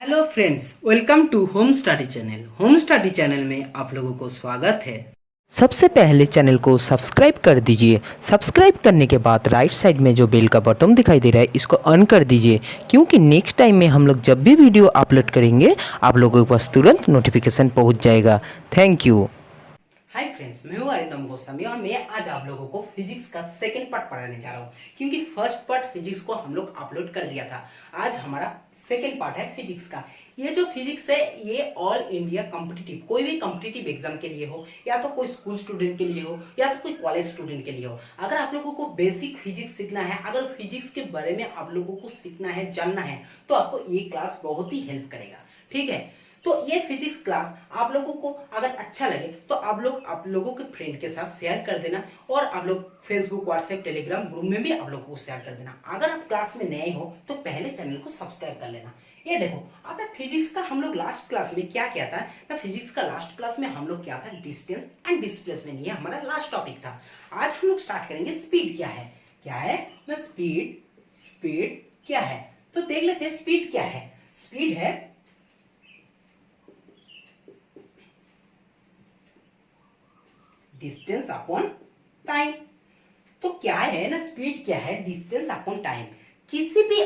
Hello friends, welcome to home study channel. Home study channel में आप लोगों को स्वागत है। सबसे पहले चैनल को सब्सक्राइब कर दीजिए। सब्सक्राइब करने के बाद राइट साइड में जो बेल का बटन दिखाई दे रहा है इसको ऑन कर दीजिए, क्योंकि नेक्स्ट टाइम में हम लोग जब भी वीडियो अपलोड करेंगे आप लोगों के पास तुरंत नोटिफिकेशन पहुंच जाएगा। Thank you. हाय फ्रेंड्स, मैं हूँ अरिंदम गोस्वामी और मैं आज आप लोगों को फिजिक्स का सेकंड पार्ट पढ़ाने जा रहा हूँ, क्योंकि फर्स्ट पार्ट फिजिक्स को हम लोग अपलोड कर दिया था। आज हमारा सेकंड पार्ट है फिजिक्स का। ये जो फिजिक्स है ये ऑल इंडिया कॉम्पिटिटिव, कोई भी कॉम्पिटिटिव एग्जाम के लिए हो, या तो कोई स्कूल स्टूडेंट के लिए हो, या तो कोई कॉलेज स्टूडेंट के लिए हो, अगर आप लोगों को बेसिक फिजिक्स सीखना है, अगर फिजिक्स के बारे में आप लोगों को सीखना है, जानना है, तो आपको ये क्लास बहुत ही हेल्प करेगा। ठीक है, तो ये फिजिक्स क्लास आप लोगों को अगर अच्छा लगे तो आप लोगों के फ्रेंड के साथ शेयर कर देना, और आप लोग फेसबुक, व्हाट्सएप, टेलीग्राम ग्रुप में भी आप लोगों को शेयर कर देना। अगर आप क्लास में नए हो तो पहले चैनल को सब्सक्राइब कर लेना। ये देखो, अब फिजिक्स का हम लोग लास्ट क्लास में क्या किया था ना, फिजिक्स का लास्ट क्लास में हम लोग क्या था, डिस्टेंस एंड डिस्प्लेसमेंट, ये हमारा लास्ट टॉपिक था। आज हम लोग स्टार्ट करेंगे स्पीड क्या है। क्या है ना, स्पीड। स्पीड क्या है तो देख लेते हैं। स्पीड क्या है? स्पीड है डिस्टेंस अपॉन टाइम। तो क्या है ना, स्पीड क्या है, डिस्टेंस अपॉन टाइम। किसी भी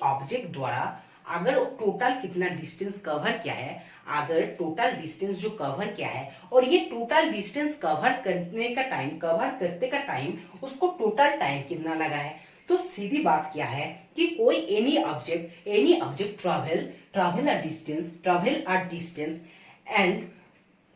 ऑब्जेक्ट द्वारा अगर टोटल कितना डिस्टेंस कवर किया है, अगर टोटल डिस्टेंस जो कवर किया है, और ये टोटल डिस्टेंस कवर करते का टाइम उसको टोटल टाइम कितना लगा है, तो सीधी बात क्या है कि कोई any object travel a distance and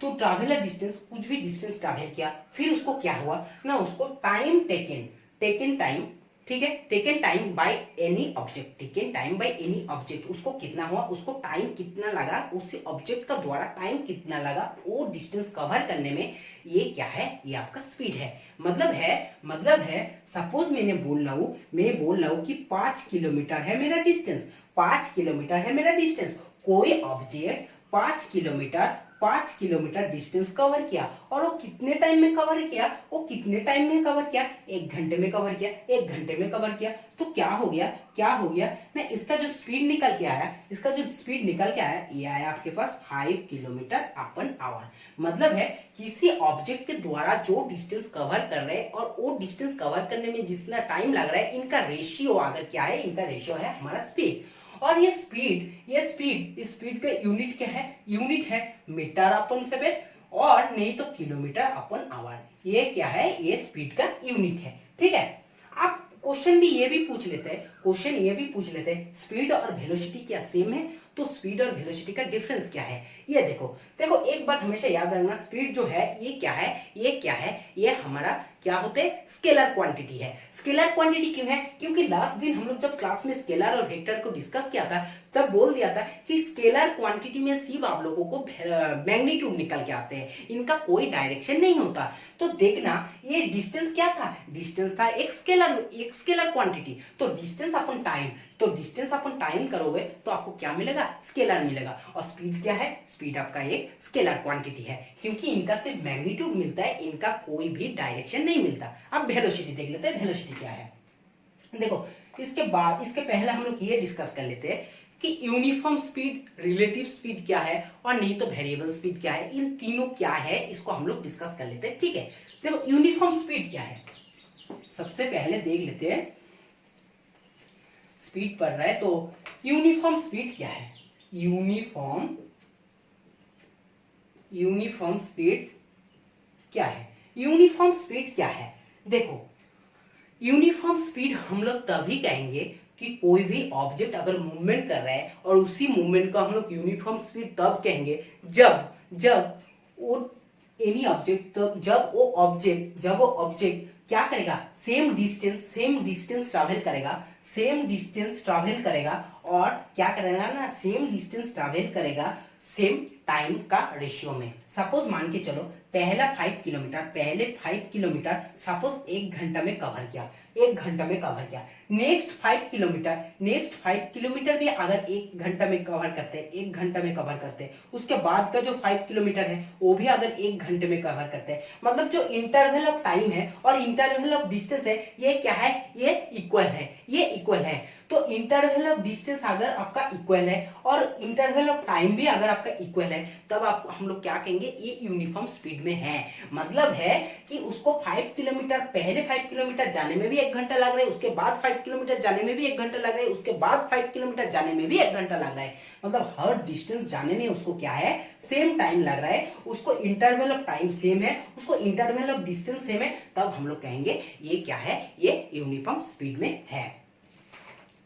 तो ट्रैवल डिस्टेंस, कुछ भी डिस्टेंस ट्रैवल किया, फिर उसको क्या हुआ ना, उसको टाइम टेकन टाइम, ठीक है, taken time by any object, उसको कितना हुआ, उसको टाइम कितना लगा, उस ऑब्जेक्ट का द्वारा टाइम कितना लगा वो डिस्टेंस कवर करने में, ये क्या है, ये आपका स्पीड है। मतलब है सपोज मैं बोल रहा हूं कि 5 किलोमीटर है मेरा डिस्टेंस। 5 किलोमीटर है मेरा डिस्टेंस। कोई ऑब्जेक्ट 5 किलोमीटर डिस्टेंस कवर किया, और वो कितने टाइम में कवर किया, एक घंटे में कवर किया, तो क्या हो गया ना, इसका जो स्पीड निकल के आया, ये आया आपके पास 5 किलोमीटर अपन आवर। मतलब है किसी ऑब्जेक्ट के द्वारा जो डिस्टेंस कवर कर रहे हैं और वो डिस्टेंस कवर करने में जितना टाइम लग रहा है, इनका रेशियो अगर क्या है, इनका रेशियो है हमारा स्पीड। और ये स्पीड का यूनिट क्या है, यूनिट है मीटर अपन सेकेंड, और नहीं तो किलोमीटर अपन आवर। ये क्या है, ये स्पीड का यूनिट है। ठीक है, आप क्वेश्चन ये भी पूछ लेते हैं, स्पीड और वेलोसिटी क्या सेम है? तो स्पीड और वेलोसिटी का डिफरेंस क्या है, ये देखो एक बात हमेशा याद रखना, स्पीड जो है ये क्या है, ये हमारा क्या होते हैं, स्केलर क्वांटिटी है। स्केलर क्वांटिटी क्यों है? क्योंकि लास्ट दिन हम लोग जब क्लास में स्केलर और वेक्टर को डिस्कस किया था, तब बोल दिया था कि स्केलर क्वांटिटी में सिर्फ आप लोगों को मैग्नीट्यूड निकल के आते हैं, इनका कोई डायरेक्शन नहीं होता। तो देखना, ये डिस्टेंस क्या था, डिस्टेंस था एक स्केलर क्वांटिटी। तो डिस्टेंस अपन टाइम करोगे तो आपको क्या मिलेगा, स्केलर मिलेगा। और स्पीड क्या है, स्पीड आपका एक स्केलर क्वांटिटी है, क्योंकि इनका सिर्फ मैग्नीट्यूड मिलता है, इनका कोई भी डायरेक्शन नहीं मिलता। अब वेलोसिटी देख लेते हैं, वेलोसिटी क्या है। देखो, इसके पहले हम लोग ये डिस्कस कर लेते हैं कि यूनिफॉर्म स्पीड, रिलेटिव स्पीड क्या है, और नहीं तो वेरिएबल स्पीड क्या है, इन तीनों क्या है, इसको हम लोग डिस्कस कर लेते हैं। ठीक है, देखो यूनिफॉर्म स्पीड क्या है, सबसे पहले देख लेते हैं। स्पीड पढ़ रहा है तो यूनिफॉर्म स्पीड क्या है, यूनिफॉर्म स्पीड क्या है। देखो, यूनिफॉर्म स्पीड हम लोग तभी कहेंगे कि कोई भी ऑब्जेक्ट अगर मूवमेंट कर रहा है, और उसी मूवमेंट का हम लोग यूनिफॉर्म स्पीड तब कहेंगे जब वो एनी ऑब्जेक्ट, जब वो ऑब्जेक्ट क्या करेगा, सेम डिस्टेंस ट्रैवल करेगा, और क्या करेगा ना, सेम डिस्टेंस ट्रैवल करेगा सेम टाइम का रेशियो में। सपोज मान के चलो पहले 5 किलोमीटर सपोज 1 घंटा में कवर किया, 1 घंटा में कवर किया। नेक्स्ट 5 किलोमीटर भी अगर 1 घंटा में कवर करते हैं, 1 घंटा में कवर करते हैं, उसके बाद का जो 5 किलोमीटर है वो भी अगर 1 घंटे में कवर करते हैं, मतलब जो इंटरवल ऑफ टाइम है और इंटरवल ऑफ डिस्टेंस है ये क्या है, ये इक्वल है, ये इक्वल है। तो इंटरवल ऑफ डिस्टेंस अगर आपका इक्वल है और इंटरवल ऑफ टाइम भी अगर आपका इक्वल है, तब आप हम लोग क्या कहेंगे, ये यूनिफॉर्म स्पीड में है। मतलब है कि उसको 5 किलोमीटर पहले 5 किलोमीटर जाने में भी 1 घंटा लग रहा है, उसके बाद 5 किलोमीटर जाने में भी 1 घंटा लग रहा है, उसके बाद 5 किलोमीटर जाने में भी 1 घंटा लग रहा है। मतलब हर डिस्टेंस जाने में उसको क्या है, सेम टाइम लग रहा है, उसको इंटरवल ऑफ टाइम सेम है, उसको इंटरवल ऑफ डिस्टेंस सेम है, तब हम लोग कहेंगे ये क्या है, ये यूनिफॉर्म स्पीड में है।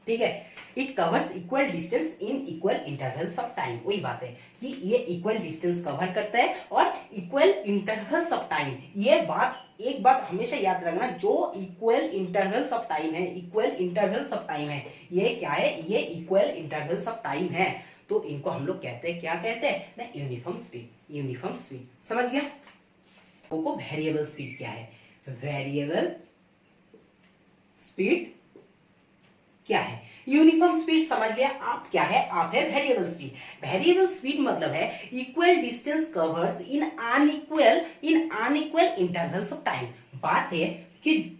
ठीक है, it covers equal distance in equal intervals of time. वही बात है कि ये इक्वल डिस्टेंस कवर करता है और इक्वल इंटरवल्स ऑफ टाइम। ये बात, एक बात हमेशा याद रखना, जो इक्वल इंटरवल्स ऑफ टाइम है, इक्वल इंटरवल्स ऑफ टाइम है, ये क्या है, ये इक्वल इंटरवल्स ऑफ टाइम है। तो इनको हम लोग कहते हैं, क्या कहते हैं ना, यूनिफॉर्म स्पीड। यूनिफॉर्म स्पीड समझ गया। को वेरिएबल स्पीड क्या है, वेरिएबल स्पीड क्या है, यूनिफॉर्म स्पीड समझ लिया आप, क्या है, आप है वेरिएबल स्पीड। वेरिएबल स्पीड मतलब है equal distance covers in unequal intervals of time. बात है कि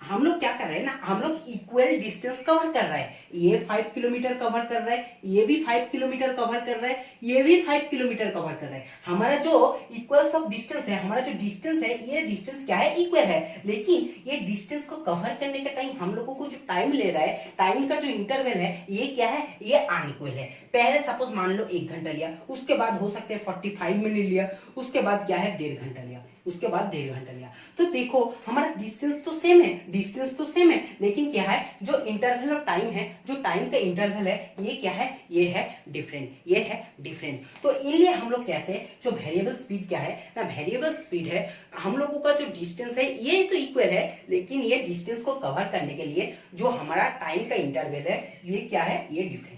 हम लोग क्या कर रहे हैं ना, हम लोग इक्वल डिस्टेंस कवर कर रहे हैं। ये 5 किलोमीटर कवर कर रहा है, ये भी 5 किलोमीटर कवर कर रहा है, ये भी 5 किलोमीटर कवर कर रहा है। हमारा जो इक्वल्स ऑफ डिस्टेंस है, हमारा जो डिस्टेंस है, ये डिस्टेंस क्या है, इक्वल है। लेकिन ये डिस्टेंस को कवर करने का टाइम, हम लोगों को जो टाइम ले रहा है, टाइम का जो इंटरवल है, ये क्या है, ये अनइक्वल है। पहले सपोज मान लो 1 घंटा लिया, उसके बाद हो सकते हैं 45 मिनट लिया, उसके बाद क्या है 1.5 घंटा लिया, उसके बाद 1.5 घंटा लिया। तो देखो हमारा डिस्टेंस तो सेम है, डिस्टेंस तो सेम है, लेकिन क्या है, जो इंटरवल ऑफ टाइम है, जो टाइम का इंटरवल है, ये क्या है, ये है डिफरेंट, ये है डिफरेंट। तो इसलिए हम लोग कहते हैं जो वेरिएबल स्पीड क्या है ना, वेरिएबल स्पीड है हम लोगों का जो डिस्टेंस है ये तो इक्वल है, लेकिन ये डिस्टेंस को कवर करने के लिए जो हमारा टाइम का इंटरवल है, ये क्या है, ये डिफरेंट है।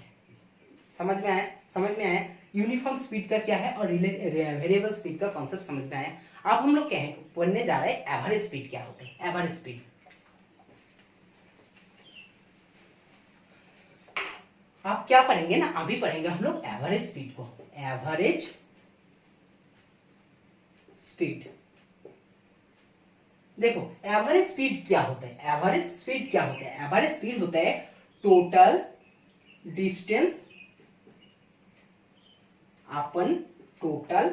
समझ में आया, समझ में आया। यूनिफॉर्म स्पीड का क्या है और वेरिएबल स्पीड का कॉन्सेप्ट समझ में आया। अब हम लोग पढ़ने जा रहे हैं एवरेज स्पीड क्या होता है। एवरेज स्पीड आप क्या पढ़ेंगे ना, अभी पढ़ेंगे हम लोग एवरेज स्पीड को। एवरेज स्पीड, देखो एवरेज स्पीड क्या होता है, एवरेज स्पीड क्या होता है, एवरेज स्पीड होता है टोटल डिस्टेंस अपन टोटल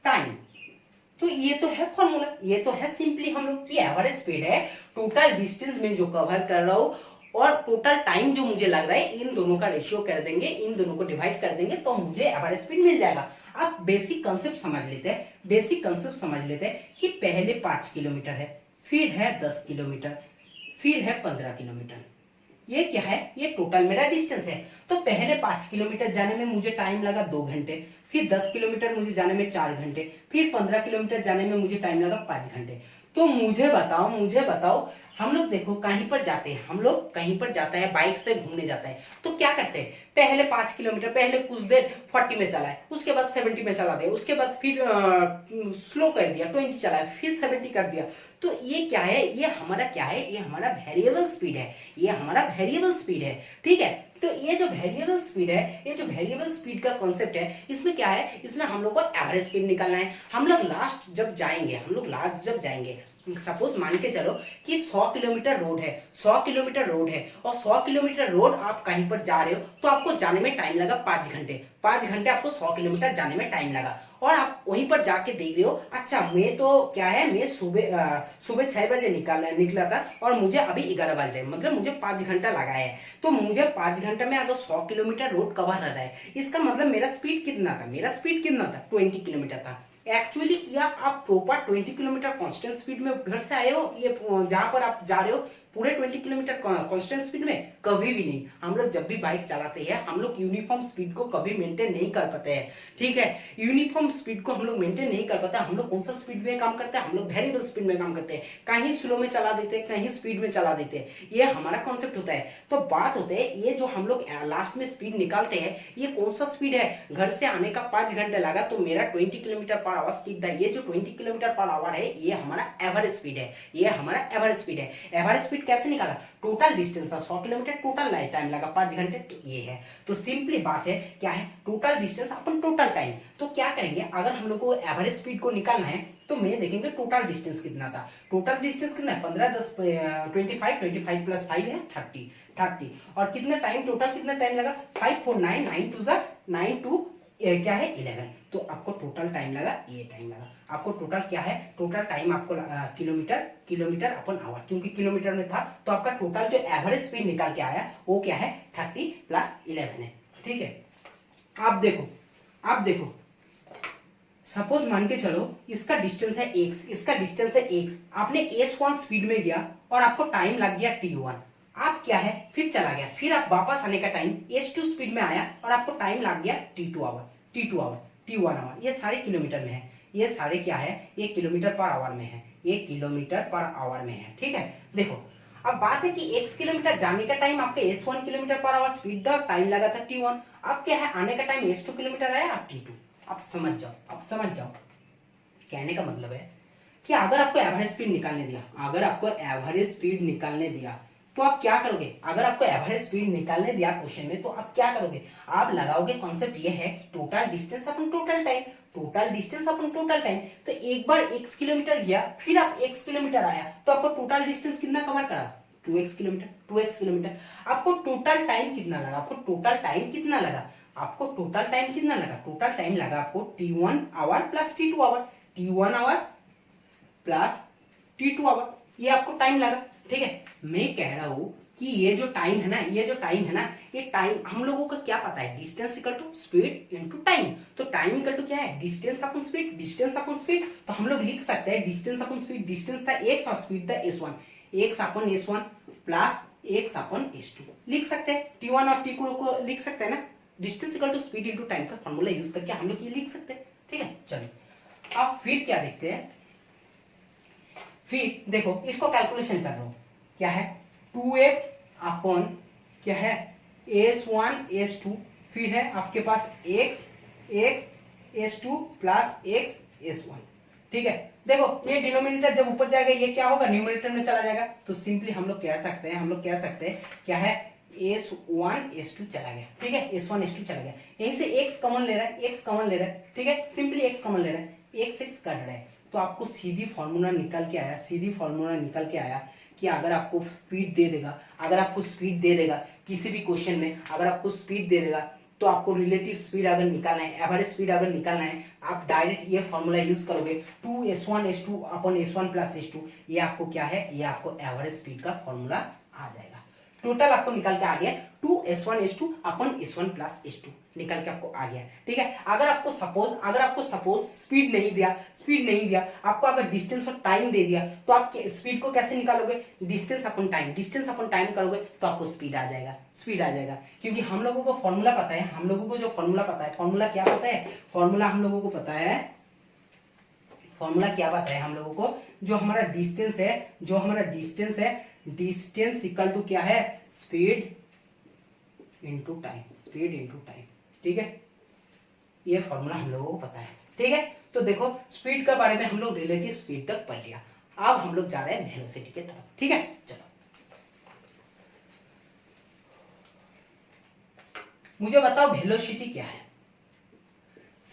टाइम। तो ये तो है फॉर्मूला, ये तो है सिंपली हम लोग की एवरेज स्पीड है टोटल डिस्टेंस में जो कवर कर रहा हूं और टोटल टाइम जो मुझे लग रहा है, इन दोनों का रेशियो कर देंगे, इन दोनों को डिवाइड कर देंगे तो मुझे एवरेज स्पीड मिल जाएगा। आप बेसिक कंसेप्ट समझ लेते हैं, बेसिक कंसेप्ट समझ लेते हैं कि पहले 5 किलोमीटर है, फिर है 10 किलोमीटर, फिर है 15 किलोमीटर। ये क्या है, ये टोटल मेरा डिस्टेंस है। तो पहले 5 किलोमीटर जाने में मुझे टाइम लगा 2 घंटे, फिर 10 किलोमीटर मुझे जाने में 4 घंटे, फिर 15 किलोमीटर जाने में मुझे टाइम लगा 5 घंटे। तो मुझे बताओ हम लोग देखो कहीं पर जाते हैं, हम लोग कहीं पर जाता है, बाइक से घूमने जाता है, तो क्या करते हैं, पहले 5 किलोमीटर पहले कुछ देर 40 में चलाए, उसके बाद 70 में चला दिया, उसके बाद फिर स्लो कर दिया, 20 चलाया, फिर 70 कर दिया। तो ये क्या है, ये हमारा क्या है, ये हमारा वेरिएबल स्पीड है, ये हमारा वेरिएबल स्पीड है। ठीक है, तो ये जो वेरिएबल स्पीड है, ये जो वेरिएबल स्पीड का कॉन्सेप्ट है, इसमें क्या है, इसमें हम लोग को एवरेज स्पीड निकालना है। हम लोग लास्ट जब जाएंगे, सपोज मान के चलो कि 100 किलोमीटर रोड है, 100 किलोमीटर रोड है और 100 किलोमीटर रोड आप कहीं पर जा रहे हो, तो आपको जाने में टाइम लगा 5 घंटे, 5 घंटे आपको 100 किलोमीटर जाने में टाइम लगा। और आप वहीं पर जाके देख रहे हो, अच्छा मैं तो क्या है, मैं सुबह 6 बजे निकला था और मुझे अभी 11 बज रहे, मतलब मुझे 5 घंटा लगा है। तो मुझे 5 घंटे में अगर 100 किलोमीटर रोड कवर कर रहा है, इसका मतलब मेरा स्पीड कितना था, 20 किलोमीटर था। एक्चुअली किया आप प्रॉपर 20 किलोमीटर कांस्टेंट स्पीड में घर से आए हो, ये जहां पर आप जा रहे हो पूरे 20 किलोमीटर कांस्टेंट स्पीड में कभी भी नहीं। हम लोग जब भी बाइक चलाते हैं हम लोग यूनिफॉर्म स्पीड को कभी मेंटेन नहीं कर पाते हैं, ठीक है। यूनिफॉर्म स्पीड को हम लोग मेंटेन नहीं कर पाते। हम लोग कौन सा स्पीड में काम करते हैं, हम लोग वेरिएबल स्पीड में काम करते हैं, कहीं स्लो में चला देते हैं, कहीं स्पीड में चला देते हैं। ये हमारा कॉन्सेप्ट होता है। तो बात होते है ये जो हम लोग लास्ट में स्पीड निकालते हैं ये कौन सा स्पीड है। घर से आने का 5 घंटे लगा तो मेरा 20 किलोमीटर पर आवर स्पीड था। ये जो 20 किलोमीटर पर आवर है ये हमारा एवरेज स्पीड है, ये हमारा एवरेज स्पीड है। एवरेज स्पीड कैसे निकाला, टोटल डिस्टेंस था 100 किलोमीटर, टोटल टाइम लगा 5 घंटे, तो ये है। तो सिंपली बात है क्या है, टोटल डिस्टेंस अपन टोटल टाइम। तो क्या करेंगे, अगर हम लोग को एवरेज स्पीड को निकालना है तो मैं देखेंगे टोटल डिस्टेंस कितना था। टोटल डिस्टेंस कितना है, 15 10 25 प्लस 5 है 30। और कितना टाइम, टोटल कितना टाइम लगा, 5 4 9 9 2 9 2 क्या है 11। तो आपको टोटल टाइम लगा, ये टाइम लगा। आपको टोटल क्या है, टोटल टाइम आपको किलोमीटर अपन आवर, क्योंकि किलोमीटर में था तो आपका टोटल जो एवरेज स्पीड निकाल के आया वो क्या है 30 प्लस 11 है, ठीक है। आप देखो सपोज मान के चलो इसका डिस्टेंस है x, इसका डिस्टेंस है x, आपने s1 स्पीड में गया और आपको टाइम लग गया t1। आप क्या है फिर चला गया, फिर आप वापस आने का टाइम s2 स्पीड में आया और आपको टाइम लग गया t1 आवर। ये सारे किलोमीटर में है, ये सारे क्या है, ये किलोमीटर पर आवर में है, ये किलोमीटर पर आवर में है, ठीक है। देखो अब बात है कि x किलोमीटर जाने का टाइम आपके s1 kilometre per hour speed था, टाइम लगा था t1। अब क्या है, आने का टाइम s2 किलोमीटर आया, अब t2। अब समझ जाओ कहने का मतलब है कि अगर आपको एवरेज स्पीड निकालने दिया तो आप क्या करोगे। अगर आपको एवरेज स्पीड निकालने दिया क्वेश्चन में तो आप क्या करोगे, आप लगाओगे कॉन्सेप्ट ये है कि टोटल डिस्टेंस अपन टोटल टाइम। तो एक बार x किलोमीटर गया फिर आप x किलोमीटर आया तो आपको टोटल डिस्टेंस कितना कवर करा, 2x किलोमीटर। आपको टोटल टाइम कितना लगा, टोटल टाइम लगा आपको t1 our plus t2 our, ये आपको टाइम लगा, ठीक है। मैं कह रहा हूं कि ये जो टाइम है ना, ये टाइम हम लोगों का क्या पता है, distance equal to speed into time. तो टाइम इक्वल टू क्या है, डिस्टेंस अपॉन स्पीड। तो हम लोग लिख सकते हैं डिस्टेंस अपॉन स्पीड, डिस्टेंस था x और स्पीड था s1 plus x upon s2 लिख सकते हैं। t1 और t2 को लिख सकते हैं ना, distance equal to speed into time का फॉर्मूला यूज करके हम लोग ये लिख सकते हैं, ठीक है। चलिए अब फिर क्या देखते हैं, फिर देखो इसको कैलकुलेशन कर रहा हूं, क्या है 2x अपॉन क्या है s1 s2, फिर है आपके पास x s2 plus x s1, ठीक है। देखो ये डिनोमिनेटर जब ऊपर जाएगा ये क्या होगा, न्यूमरेटर में चला जाएगा। तो सिंपली हम लोग कह सकते हैं क्या है s1 s2 चला गया, ठीक है, s1 s2 चला गया। यहीं से x कॉमन ले रहा है, ठीक है, सिंपली x कॉमन ले रहा है, x कट रहा है। तो आपको सीधी फॉर्मूला निकल के आया कि अगर आपको स्पीड दे देगा किसी भी क्वेश्चन में, अगर आपको स्पीड दे देगा तो आपको रिलेटिव स्पीड अगर निकालना है, एवरेज स्पीड अगर निकालना है, आप डायरेक्ट ये फॉर्मूला यूज करोगे 2s1 s2 upon s1 plus s2। ये आपको क्या है, ये आपको एवरेज स्पीड का फॉर्मूला आ जाएगा। टोटल आपको निकल के आ गया 2s1 s2 upon s1 plus s2 निकल के आपको आ गया, ठीक है। अगर आपको सपोज स्पीड नहीं दिया, आपको अगर डिस्टेंस और टाइम दे दिया तो आप स्पीड को कैसे निकालोगे, डिस्टेंस अपॉन टाइम करोगे तो आपको स्पीड आ जाएगा। क्योंकि हम लोगों को फॉर्मूला पता है, फॉर्मूला क्या पता है, फॉर्मूला हम लोगों को पता है, जो हमारा डिस्टेंस है, डिस्टेंस इक्वल टू क्या है, स्पीड इनटू टाइम, ठीक है। ये फॉर्मूला हम लोगों को पता है, ठीक है। तो देखो स्पीड के बारे में हम लोग रिलेटिव स्पीड तक पढ़ लिया। अब हम लोग जा रहे हैं वेलोसिटी की तरफ, ठीक है। चलो मुझे बताओ वेलोसिटी क्या है।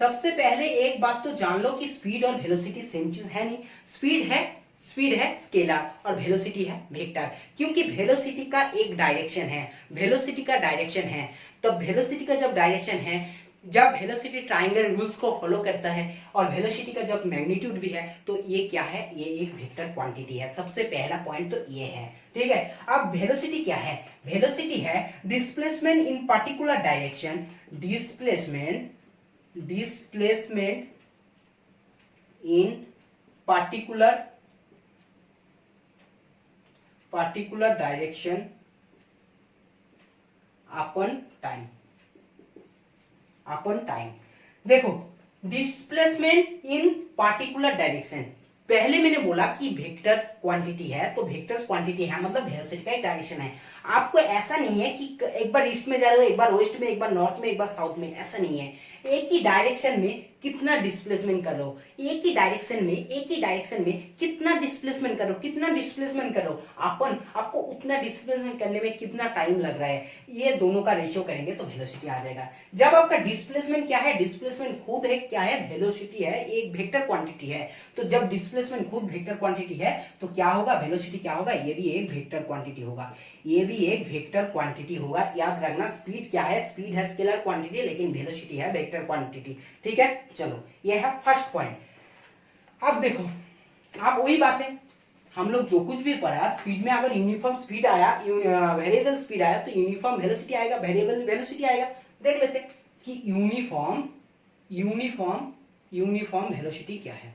सबसे पहले एक बात तो जान लो कि स्पीड और वेलोसिटी सेम चीज है नहीं। स्पीड है स्केलर और वेलोसिटी है वेक्टर, क्योंकि वेलोसिटी का एक डायरेक्शन है। तो वेलोसिटी का जब डायरेक्शन है, जब वेलोसिटी ट्रायंगल रूल्स को फॉलो करता है और वेलोसिटी का जब मैग्नीट्यूड भी है, तो ये क्या है, ये एक वेक्टर क्वांटिटी है। सबसे पहला पॉइंट तो ये है, ठीक है। अब वेलोसिटी क्या है, वेलोसिटी है displacement in particular direction, displacement in particular particular direction upon time। देखो डिस्प्लेसमेंट इन पार्टिकुलर डायरेक्शन, पहले मैंने बोला कि वेक्टर्स क्वांटिटी है, तो वेक्टर्स क्वांटिटी है मतलब वेलोसिटी का एक डायरेक्शन है। आपको ऐसा नहीं है कि एक बार ईस्ट में जा रहे हो, एक बार वेस्ट में, एक बार नॉर्थ में, एक बार साउथ में, ऐसा नहीं है। एक ही डायरेक्शन में कितना डिस्प्लेसमेंट कर रहे हो, एक ही डायरेक्शन में कितना डिस्प्लेसमेंट कर रहे हो, कितना डिस्प्लेसमेंट कर रहे हो, आपको उतना डिस्प्लेसमेंट करने में कितना टाइम लग रहा है, ये दोनों का रेशियो करेंगे तो वेलोसिटी आ जाएगा। जब आपका डिस्प्लेसमेंट क्या है, डिस्प्लेसमेंट खुद है क्या है, वेलोसिटी है, एक वेक्टर क्वांटिटी है। तो जब डिस्प्लेसमेंट खुद वेक्टर क्वांटिटी है तो क्या होगा, वेलोसिटी क्या होगा, ये भी एक वेक्टर क्वांटिटी होगा, ये भी एक वेक्टर क्वांटिटी होगा। याद रखना स्पीड क्या है, स्पीड है स्केलर क्वांटिटी, लेकिन वेलोसिटी है वेक्टर क्वांटिटी। ठीक है, चलो ये है फर्स्ट पॉइंट। अब देखो, अब वही बात है, हम लोग जो कुछ भी पढ़ा स्पीड में, अगर यूनिफॉर्म स्पीड आया, वेरिएबल स्पीड आया तो यूनिफॉर्म वेलोसिटी आएगा, वेरिएबल वेलोसिटी आएगा। देख लेते हैं कि यूनिफॉर्म वेलोसिटी क्या है।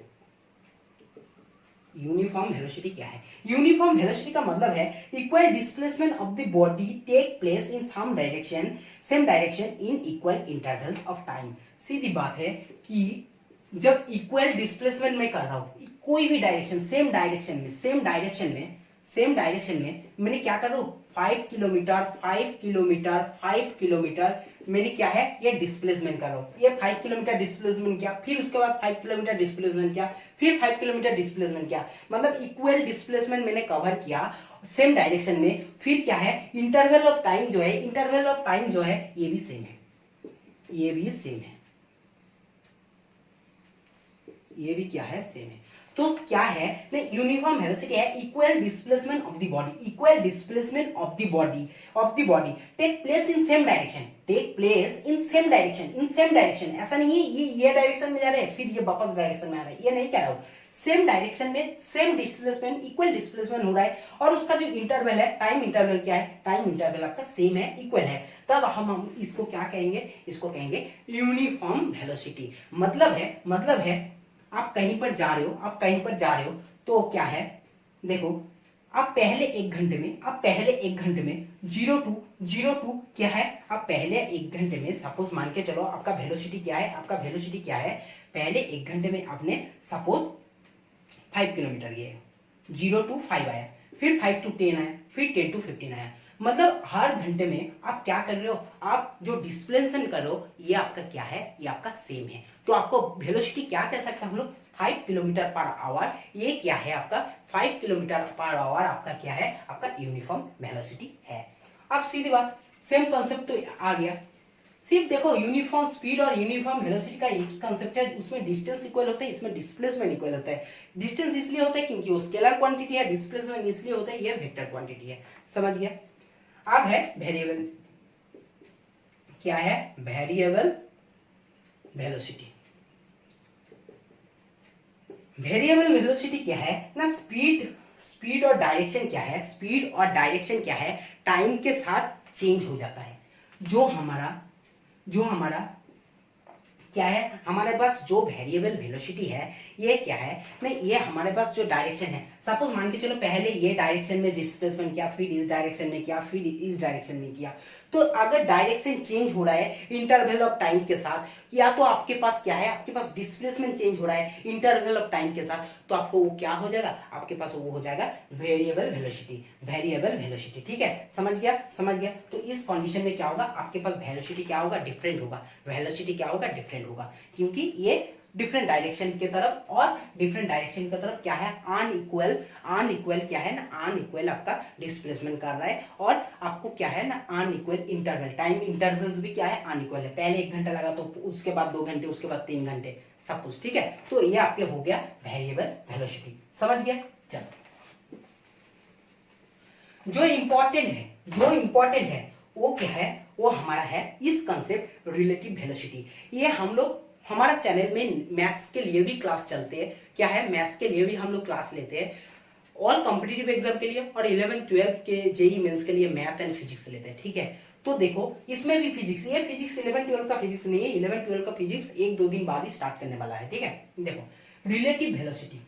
यूनिफॉर्म वेलोसिटी क्या है, यूनिफॉर्म वेलोसिटी का मतलब है equal displacement of the body take place in some direction, same direction in equal intervals of time. सीधी बात है कि जब इक्वल डिस्प्लेसमेंट में कर रहा हूं कोई भी डायरेक्शन, सेम डायरेक्शन में मैंने क्या कर रहा हूं, 5 किलोमीटर मैंने क्या है, ये डिस्प्लेसमेंट कर रहा हूं। ये 5 किलोमीटर डिस्प्लेसमेंट किया, फिर उसके बाद 5 किलोमीटर डिस्प्लेसमेंट किया, फिर 5 किलोमीटर डिस्प्लेसमेंट किया, मतलब इक्वल डिस्प्लेसमेंट मैंने कवर किया सेम डायरेक्शन में। फिर क्या है, इंटरवल ऑफ टाइम जो है, ये भी सेम है, ये भी क्या है, सेम है। तो क्या है, यूनिफॉर्म वेलोसिटी है equal displacement of the body take place in same direction, ऐसा नहीं है ये डायरेक्शन में जा रहे हैं फिर ये वापस डायरेक्शन में आ रहा है, ये नहीं कह रहा हूं। सेम डायरेक्शन में सेम डिस्प्लेसमेंट, इक्वल डिस्प्लेसमेंट हो रहा है, और उसका जो इंटरवल है, टाइम इंटरवल क्या है, टाइम इंटरवल आपका सेम है, इक्वल है, तब हम इसको क्या कहेंगे, इसको कहेंगे यूनिफॉर्म वेलोसिटी। मतलब है आप कहीं पर जा रहे हो तो क्या है, देखो आप पहले एक घंटे में 0 to क्या है, आप पहले एक घंटे में सपोज मान के चलो आपका वेलोसिटी क्या है, पहले एक घंटे में आपने सपोज 5 किलोमीटर गए, 0 to 5 आया, फिर 5 to 10 आया, फिर 10 to 15 आया। मतलब हर घंटे में आप क्या कर रहे हो, आप जो डिस्प्लेसमेंट कर रहे हो ये आपका क्या है, ये आपका सेम है। तो आपको वेलोसिटी क्या कह सकते हैं हम लोग, 5 किलोमीटर पर आवर, ये क्या है आपका 5 किलोमीटर पर आवर, आपका क्या है, आपका यूनिफॉर्म वेलोसिटी है। अब सीधी बात, सेम कॉन्सेप्ट तो आ गया। सिर्फ देखो यूनिफॉर्म स्पीड और यूनिफॉर्म वेलोसिटी का एक ही कॉन्सेप्ट है, उसमें डिस्टेंस इक्वल होता है, इसमें डिस्प्लेसमेंट इक्वल होता है। डिस्टेंस इसलिए होता है क्योंकि वो स्केलर क्वांटिटी है, डिस्प्लेसमेंट इसलिए होता है ये वेक्टर क्वांटिटी है। समझ गया। अब है वेरिएबल, क्या है, वेरिएबल वेलोसिटी। वेरिएबल वेलोसिटी क्या है ना, स्पीड और डायरेक्शन क्या है, टाइम के साथ चेंज हो जाता है। जो हमारा क्या है, हमारे पास जो वेरिएबल वेलोसिटी है ये क्या है, नहीं ये हमारे पास जो डायरेक्शन है, सपोज मान के चलो पहले ये डायरेक्शन में डिस्प्लेसमेंट किया, फिर इस डायरेक्शन में किया, फिर इस डायरेक्शन में किया, तो अगर डायरेक्शन चेंज हो रहा है इंटरवल ऑफ टाइम के साथ, या तो आपके पास क्या है, आपके पास डिस्प्लेसमेंट चेंज हो रहा है इंटरवल ऑफ टाइम के साथ, तो आपको वो क्या हो जाएगा, आपके पास वो हो जाएगा वेरिएबल वेलोसिटी। ठीक है, समझ गया। तो इस कंडीशन में क्या होगा, आपके पास वेलोसिटी क्या होगा, डिफरेंट होगा, क्योंकि ये डिफरेंट डायरेक्शन की तरफ, और डिफरेंट डायरेक्शन की तरफ क्या है, अनइक्वल क्या है ना, अनइक्वल आपका डिस्प्लेसमेंट कर रहा है, और आपको क्या है ना, अनइक्वल इंटरवल, टाइम इंटरवल्स भी क्या है, अनइक्वल है। पहले 1 घंटा लगा तो उसके बाद 2 घंटे, उसके बाद 3 घंटे, सब कुछ ठीक है। तो ये आपके हो गया वेरिएबल वेलोसिटी। समझ गया। चलो, जो इंपॉर्टेंट है वो क्या है, वो हमारा है इस कंसेप्ट रिलेटिव वेलोसिटी। ये हम लोग हमारा चैनल में मैथ्स के लिए भी क्लास चलते हैं, क्या है, मैथ्स के लिए भी हम लोग क्लास लेते हैं, ऑल कॉम्पिटिटिव एग्जाम के लिए, और 11-12 के जेई मेंस के लिए मैथ एंड फिजिक्स लेते हैं। ठीक है, तो देखो इसमें भी फिजिक्स, ये फिजिक्स 11-12 का फिजिक्स नहीं है, 11-12 का फिजिक्स 1-2 दिन बाद ही स्टार्ट करने वाला है। ठीक है, देखो रिलेटिव वेलोसिटी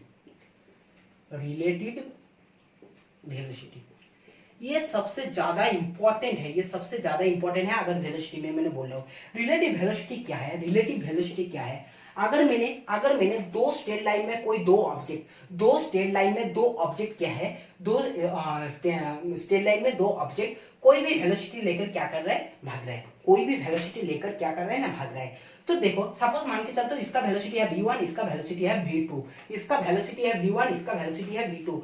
ये सबसे ज्यादा इंपॉर्टेंट है, ये सबसे ज्यादा इंपॉर्टेंट है अगर वेलोसिटी में मैंने बोल रहा हूँ। रिलेटिव वेलोसिटी क्या है, रिलेटिव वेलोसिटी क्या है? अगर मैंने दो स्ट्रेट लाइन में कोई दो स्ट्रेट लाइन में दो ऑब्जेक्ट क्या है, दो स्ट्रेट लाइन में दो ऑब्जेक्ट कोई भी वेलोसिटी लेकर क्या कर रहा है, भाग रहा है, कोई भी वेलोसिटी लेकर क्या कर रहा है ना, भाग रहा है। तो देखो सपोज मान के चलते हो इसका वेलोसिटी है v1, इसका वेलोसिटी है v2, इसका वेलोसिटी है v1, इसका वेलोसिटी है v2।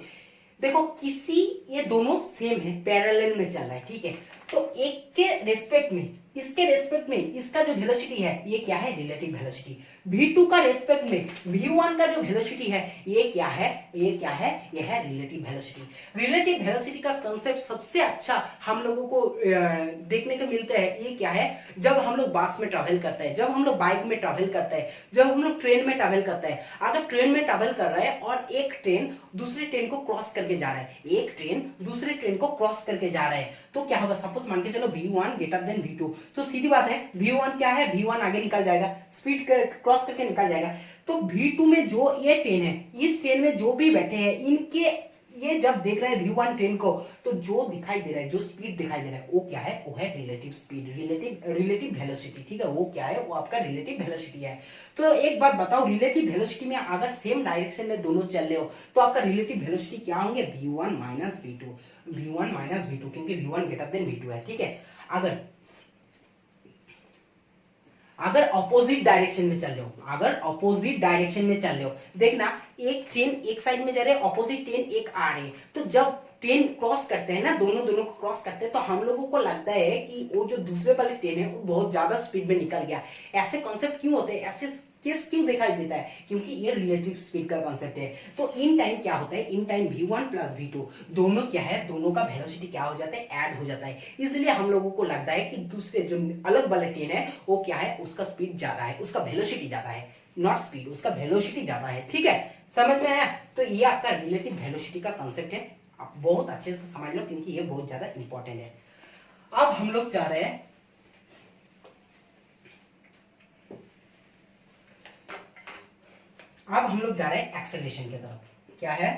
देखो किसी, ये दोनों सेम है, पैरेलल में चल रहा है, ठीक है। तो एक के रेस्पेक्ट में, इसके रेस्पेक्ट में इसका जो वेलोसिटी है ये क्या है, रिलेटिव वेलोसिटी। v2 का रेस्पेक्ट में v1 का जो वेलोसिटी है ये क्या है, ये क्या है, ये है रिलेटिव वेलोसिटी। रिलेटिव वेलोसिटी का कांसेप्ट सबसे अच्छा हम लोगों को देखने को मिलता है, ये क्या है, जब हम लोग बस में ट्रैवल करते हैं, जब हम लोग बाइक में ट्रैवल करते हैं, जब हम लोग ट्रेन में ट्रैवल करते हैं। अगर ट्रेन में ट्रैवल कर रहा है और एक ट्रेन दूसरी ट्रेन को क्रॉस करके जा रहा है, एक ट्रेन दूसरे ट्रेन को क्रॉस करके जा रहा है, तो क्या होगा, सपोज मान के चलो v1 ग्रेटर देन v2, तो सीधी बात है v1 क्या है, v1 आगे निकल जाएगा, स्पीड क्रॉस करके निकल जाएगा। तो v2 में जो ये ट्रेन है, इस ट्रेन में जो भी बैठे हैं, इनके ये जब देख रहे हैं v1 ट्रेन को, तो जो दिखाई दे रहा है, जो स्पीड दिखाई दे रहा है वो क्या है, वो है रिलेटिव स्पीड, रिलेटिव वेलोसिटी, ठीक है। वो क्या है, वो आपका रिलेटिव वेलोसिटी है। तो एक बात बताओ, रिलेटिव वेलोसिटी में अगर सेम डायरेक्शन में दोनों चल रहे हो तो आपका रिलेटिव वेलोसिटी क्या होंगे, v1 minus v2, v1 minus v2, क्योंकि v1 ग्रेटर देन v2 है, ठीक है। अगर ऑपोजिट डायरेक्शन में चल रहे हो, अगर ऑपोजिट डायरेक्शन में चल रहे हो, देखना एक ट्रेन एक साइड में जा रहे हैं, ऑपोजिट ट्रेन एक आ रही है, तो जब ट्रेन क्रॉस करते हैं ना, दोनों को क्रॉस करते हैं, तो हम लोगों को लगता है कि वो जो दूसरे वाले ट्रेन है वो बहुत ज्यादा स्पीड में निकल गया। ऐसे कॉन्सेप्ट क्यों होते हैं, ऐसे केस क्यों दिखाई देता है, क्योंकि ये रिलेटिव स्पीड का कॉन्सेप्ट है। तो इन टाइम क्या होता है, in time v1 plus v2 दोनों क्या है, दोनों का वेलोसिटी क्या हो जाता है, ऐड हो जाता है। इसलिए हम लोगों को लगता है कि दूसरे जो अलग वाले ट्रेन है वो क्या है, उसका स्पीड ज्यादा है, उसका वेलोसिटी ज्यादा है, नॉट स्पीड, उसका वेलोसिटी ज्यादा है, ठीक है। समझ में आया? तो ये आपका रिलेटिव वेलोसिटी का कॉन्सेप्ट है, आप बहुत अच्छे से समझ लो क्योंकि ये बहुत ज्यादा इंपॉर्टेंट है। अब हम लोग जा रहे हैं एक्सेलरेशन की तरफ। क्या है,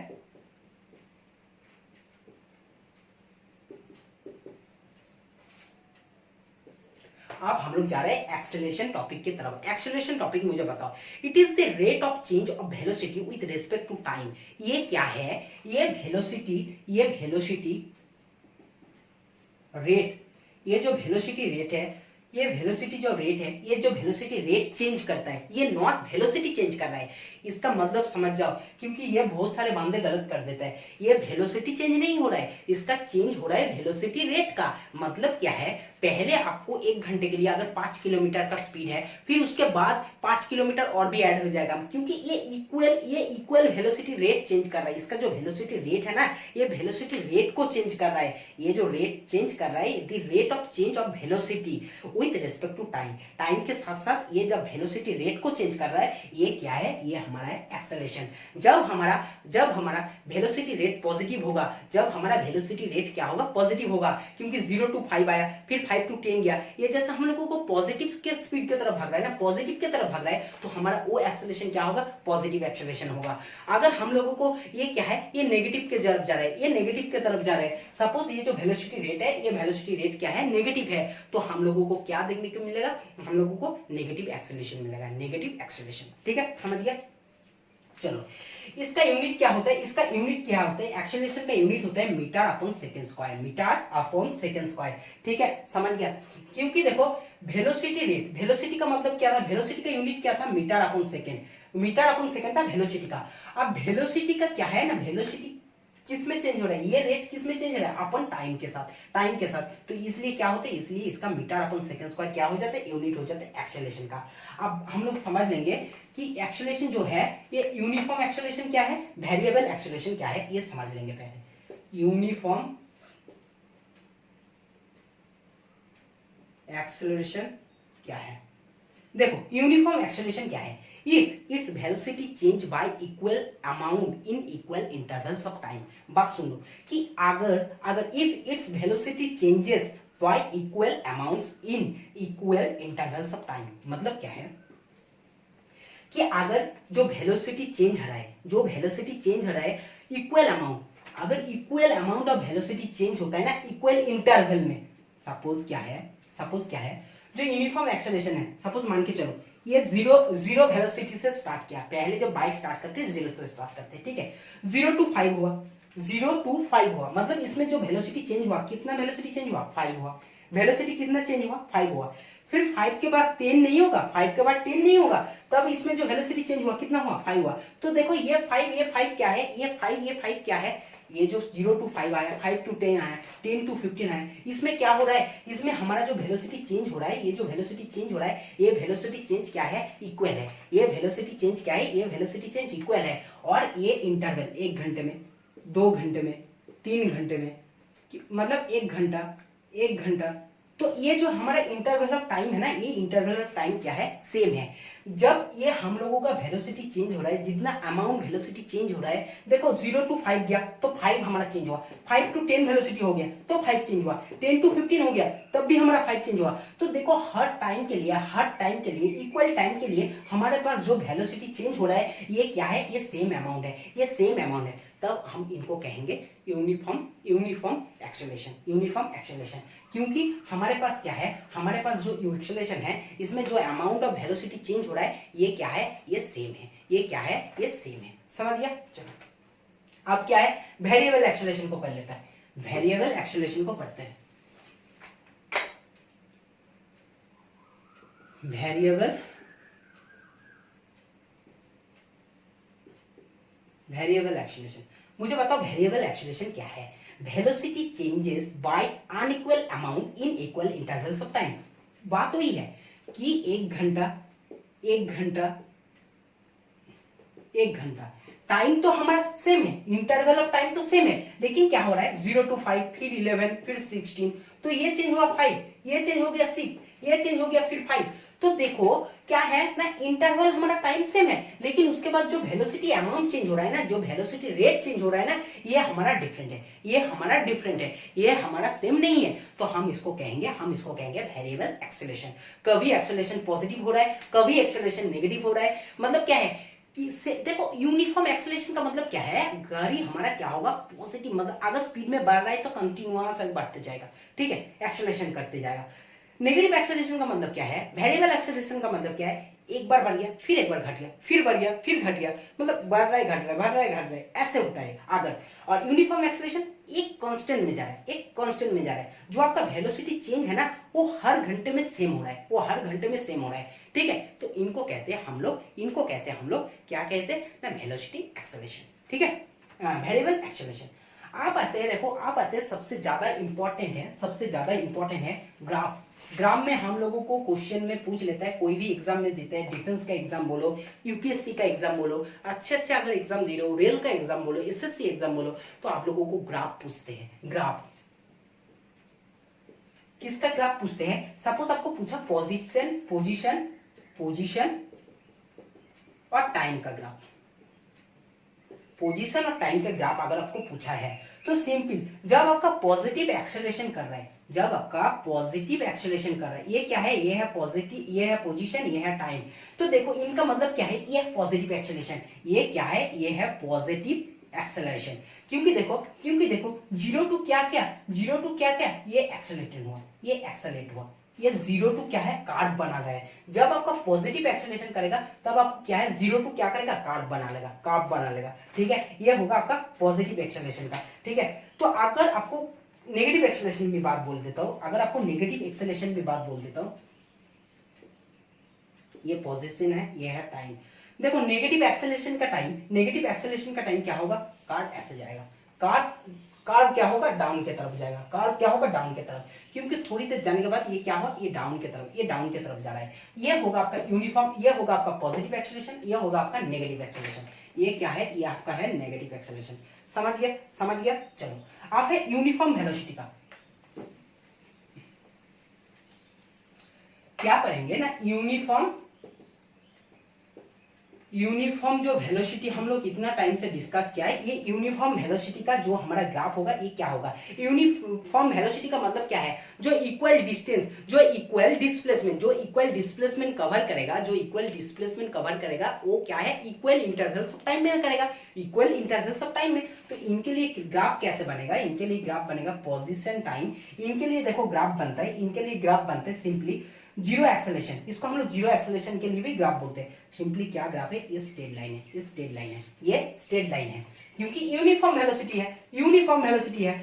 अब हम लोग जा रहे हैं एक्सेलरेशन टॉपिक की तरफ। एक्सेलरेशन टॉपिक मुझे बताओ, it is the rate of change of velocity with respect to time. ये क्या है, ये वेलोसिटी रेट, ये जो वेलोसिटी रेट है, ये वेलोसिटी जो रेट है, ये जो वेलोसिटी रेट चेंज करता है, ये नॉट वेलोसिटी चेंज कर रहा है। इसका मतलब समझ जाओ, क्योंकि ये बहुत सारे बंदे गलत कर देता है। ये वेलोसिटी चेंज नहीं हो रहा है, इसका चेंज हो रहा है वेलोसिटी रेट का। मतलब क्या है, पहले आपको 1 घंटे के लिए अगर 5 किलोमीटर का स्पीड है, फिर उसके बाद 5 किलोमीटर और भी ऐड हो जाएगा, क्योंकि ये इक्वल वेलोसिटी रेट चेंज कर रहा है। इसका जो वेलोसिटी रेट है ना, ये वेलोसिटी रेट को चेंज कर रहा है। ये जो रेट चेंज कर रहा है, the rate of change of velocity with respect to time. Time के साथ साथ ये जब वेलोसिटी रेट को चेंज कर रहा है, ये क्या है, ये हमारा है एक्सेलरेशन। जब हमारा वेलोसिटी रेट पॉजिटिव होगा, जब हमारा वेलोसिटी रेट क्या होगा, पॉजिटिव होगा, क्योंकि 0 to 5 आया, फिर 5 to 10 गया, ये जैसा हम लोगों को पॉजिटिव के स्पीड की तरफ भाग रहा है ना, पॉजिटिव की तरफ भाग रहा है, तो हमारा वो एक्सेलरेशन क्या होगा, पॉजिटिव एक्सेलरेशन होगा। अगर हम लोगों को ये क्या है, ये नेगेटिव की तरफ जा रहा है, ये नेगेटिव की तरफ जा रहा है, सपोज ये जो वेलोसिटी रेट है, ये वेलोसिटी रेट क्या है, नेगेटिव है, तो हम लोगों को क्या देखने को मिलेगा, हम लोगों को नेगेटिव एक्सेलरेशन मिलेगा, नेगेटिव एक्सेलरेशन। ठीक है, समझ गया? चलो, इसका यूनिट क्या होता है, इसका यूनिट क्या होता है, एक्सेलरेशन का यूनिट होता है metre upon second square, metre upon second square. ठीक है, समझ गया? क्योंकि देखो वेलोसिटी रेट, वेलोसिटी का मतलब क्या था, वेलोसिटी का यूनिट क्या था, metre upon second, metre upon second था वेलोसिटी का। अब वेलोसिटी का क्या है ना, वेलोसिटी किस में चेंज हो रहा है, ये रेट किस में चेंज हो रहा है, अपन टाइम के साथ, टाइम के साथ। तो इसलिए क्या होता है, इसलिए इसका मीटर अपन सेकंड स्क्वायर क्या हो जाता है, यूनिट हो जाता है एक्सेलरेशन का। अब हम लोग समझ लेंगे कि एक्सेलरेशन जो है, ये यूनिफॉर्म एक्सेलरेशन क्या है, वेरिएबल एक्सेलरेशन क्या है, ये समझ लेंगे पहले। यूनिफॉर्म एक्सेलरेशन क्या है, देखो यूनिफॉर्म एक्सेलरेशन क्या है, if its velocity change by equal amount in equal intervals of time। बात सुनो कि अगर if its velocity changes by equal amounts in equal intervals of time, मतलब क्या है कि अगर जो वेलोसिटी चेंज हो रहा है, जो वेलोसिटी चेंज हो रहा है इक्वल अमाउंट, अगर equal amount of velocity change होता है ना इक्वल इंटरवल में, सपोज क्या है जो यूनिफॉर्म एक्सेलरेशन है, सपोज मान के चलो ये जीरो वेलोसिटी से स्टार्ट किया, पहले जब बाइक स्टार्ट करते हैं जीरो से स्टार्ट करते हैं, ठीक है, 0 to 5 हुआ, 0 to 5 हुआ, मतलब इसमें जो वेलोसिटी चेंज हुआ, कितना वेलोसिटी चेंज हुआ, 5 हुआ, वेलोसिटी कितना चेंज हुआ, 5 हुआ, फिर 5 के बाद 10 नहीं होगा, 5 के बाद 10 नहीं होगा, तब इसमें जो वेलोसिटी चेंज हुआ कितना हुआ, 5 हुआ। तो देखो ये 5 क्या है, ये 5 क्या है, ये जो 0 to 5 आया, 5 to 10 आया, 10 to 15 आया, इसमें क्या हो रहा है, इसमें हमारा जो वेलोसिटी चेंज हो रहा है, ये जो वेलोसिटी चेंज हो रहा है, ये वेलोसिटी चेंज क्या है, इक्वल है, ये वेलोसिटी चेंज क्या है, ये वेलोसिटी चेंज इक्वल है, और ये इंटरवल 1 घंटे में, 2 घंटे में, 3 घंटे में, मतलब 1 घंटा, तो ये जो हमारा इंटरवल ऑफ टाइम है ना, ये इंटरवल ऑफ टाइम क्या है, सेम है। जब ये हम लोगों का वेलोसिटी चेंज हो रहा है, जितना अमाउंट वेलोसिटी चेंज हो रहा है, देखो 0 to 5 गया तो 5 हमारा चेंज हुआ, 5 to 10 वेलोसिटी हो गया तो 5 चेंज हुआ, 10 to 15 हो गया तब भी हमारा 5 चेंज हुआ। तो देखो हर टाइम के लिए इक्वल टाइम के लिए हमारे पास जो वेलोसिटी चेंज हो रहा है ये क्या है, ये सेम अमाउंट है, ये सेम अमाउंट है, तब हम इनको कहेंगे यूनिफॉर्म एक्सेलरेशन, क्योंकि हमारे पास क्या है, हमारे पास जो एक्सेलरेशन है इसमें जो अमाउंट ऑफ वेलोसिटी चेंज हो रहा है ये क्या है, ये सेम है, ये क्या है, ये सेम है, समझ गया। चलो अब क्या है, वेरिएबल एक्सेलरेशन को पढ़ लेता है, वेरिएबल एक्सेलरेशन को पढ़ते हैं। वेरिएबल एक्सेलरेशन, मुझे बताओ वेरिएबल एक्सेलरेशन क्या है। Velocity changes by unequal amount in equal intervals of time. बात वही है कि एक घंटा टाइम तो हमारा सेम है, इंटरवल ऑफ टाइम तो सेम है, लेकिन क्या हो रहा है 0 to 5, फिर 11, फिर 16, तो ये चेंज हुआ 5, ये चेंज हो गया 6, ये चेंज हो गया फिर 5। तो देखो क्या है ना, इंटरवल हमारा टाइम सेम है, लेकिन उसके बाद जो वेलोसिटी अमाउंट चेंज हो रहा है ना, जो वेलोसिटी रेट चेंज हो रहा है ना, ये हमारा डिफरेंट है, ये हमारा सेम नहीं है। तो हम इसको कहेंगे वेरिएबल एक्सेलरेशन। कभी एक्सेलरेशन पॉजिटिव हो रहा है, कभी एक्सेलरेशन नेगेटिव हो रहा है, मतलब क्या है, देखो यूनिफॉर्म एक्सेलरेशन का मतलब क्या है, गाड़ी हमारा क्या होगा, पॉजिटिव, मतलब अगर स्पीड में बढ़ रहा है तो कंटिन्यूअस बढ़ते जाएगा, ठीक है, एक्सेलरेशन करते जाएगा। नेगेटिव एक्सेलरेशन का मतलब क्या है, वेरिएबल एक्सेलरेशन का मतलब क्या है, एक बार बढ़ गया, फिर एक बार घट गया, फिर बढ़ गया, फिर घट गया, मतलब बढ़ रहा है, घट रहा है, ऐसे होता है अगर। और यूनिफॉर्म एक्सेलरेशन एक कांस्टेंट में जा रहा है, जो आपका वेलोसिटी चेंज है ना वो हर घंटे में सेम हो रहा है, ठीक है। तो इनको कहते हैं हम लोग क्या कहते हैं ना, वेलोसिटी एक्सेलरेशन, ठीक है, वेरिएबल एक्सेलरेशन। आप आते हैं सबसे ज्यादा इंपॉर्टेंट है ग्राफ। ग्राफ में हम लोगों को क्वेश्चन में पूछ लेता है, कोई भी एग्जाम में देता है, डिफेंस का एग्जाम बोलो, यूपीएससी का एग्जाम बोलो, अच्छे अगर एग्जाम दे रहे हो, रेल का एग्जाम बोलो, एसएससी एग्जाम बोलो, तो आप लोगों को ग्राफ पूछते हैं। ग्राफ किसका ग्राफ पूछते हैं, सपोज आपको पूछा पोजीशन और टाइम का ग्राफ, पोजीशन और टाइम का ग्राफ अगर आपको पूछा है तो सिंपल, जब आपका पॉजिटिव एक्सेलरेशन कर रहा है, ये क्या है, ये है पॉजिटिव, ये है पोजीशन, ये है टाइम, तो देखो इनका मतलब क्या है, ये है पॉजिटिव एक्सेलरेशन, ये क्या है, ये है पॉजिटिव एक्सेलरेशन। क्योंकि देखो 0 to क्या, ये एक्सेलरेट हुआ, ये 0 to क्या है, कार्ब बना रहा है। जब आपका पॉजिटिव एक्सेलरेशन करेगा तब आपको क्या है, 0 to क्या करेगा, कार्ब बना लेगा, ठीक है, ये होगा आपका पॉजिटिव एक्सेलरेशन का, ठीक है। तो अगर आपको नेगेटिव एक्सेलरेशन की बात बोल देता हूं, ये पोजीशन है, ये है टाइम। देखो नेगेटिव एक्सेलरेशन का टाइम क्या होगा, कार्ब ऐसे जाएगा, कार्ब क्या होगा, डाउन की तरफ जाएगा, क्योंकि थोड़ी देर जाने के बाद ये क्या होगा, ये डाउन की तरफ जा रहा है। ये होगा आपका यूनिफॉर्म, ये होगा आपका पॉजिटिव एक्सेलरेशन, ये होगा आपका नेगेटिव एक्सेलरेशन। ये क्या है, ये आपका है नेगेटिव एक्सेलरेशन। समझ गया। चलो आप है यूनिफॉर्म वेलोसिटी का क्या पढ़ेंगे ना, यूनिफॉर्म जो वेलोसिटी हम लोग इतना टाइम से डिस्कस किया है, ये यूनिफॉर्म वेलोसिटी का जो हमारा ग्राफ होगा ये क्या होगा। यूनिफॉर्म वेलोसिटी का मतलब क्या है, जो इक्वल डिस्टेंस, जो इक्वल डिस्प्लेसमेंट कवर करेगा, जो इक्वल डिस्प्लेसमेंट कवर करेगा वो क्या है, इक्वल इंटरवल्स ऑफ टाइम में करेगा, इक्वल इंटरवल्स ऑफ टाइम में। तो इनके लिए ग्राफ कैसे बनेगा, इनके लिए ग्राफ बनेगा पोजीशन टाइम। इनके लिए देखो ग्राफ बनता है, इनके लिए ग्राफ बनता है सिंपली जीरो एक्सेलेरेशन, इसको हम लोग जीरो एक्सेलेरेशन के लिए भी ग्राफ बोलते हैं। सिंपली क्या ग्राफ है, ये स्ट्रेट लाइन है, ये स्ट्रेट लाइन है, ये स्ट्रेट लाइन है, क्योंकि यूनिफॉर्म वेलोसिटी है, यूनिफॉर्म वेलोसिटी है।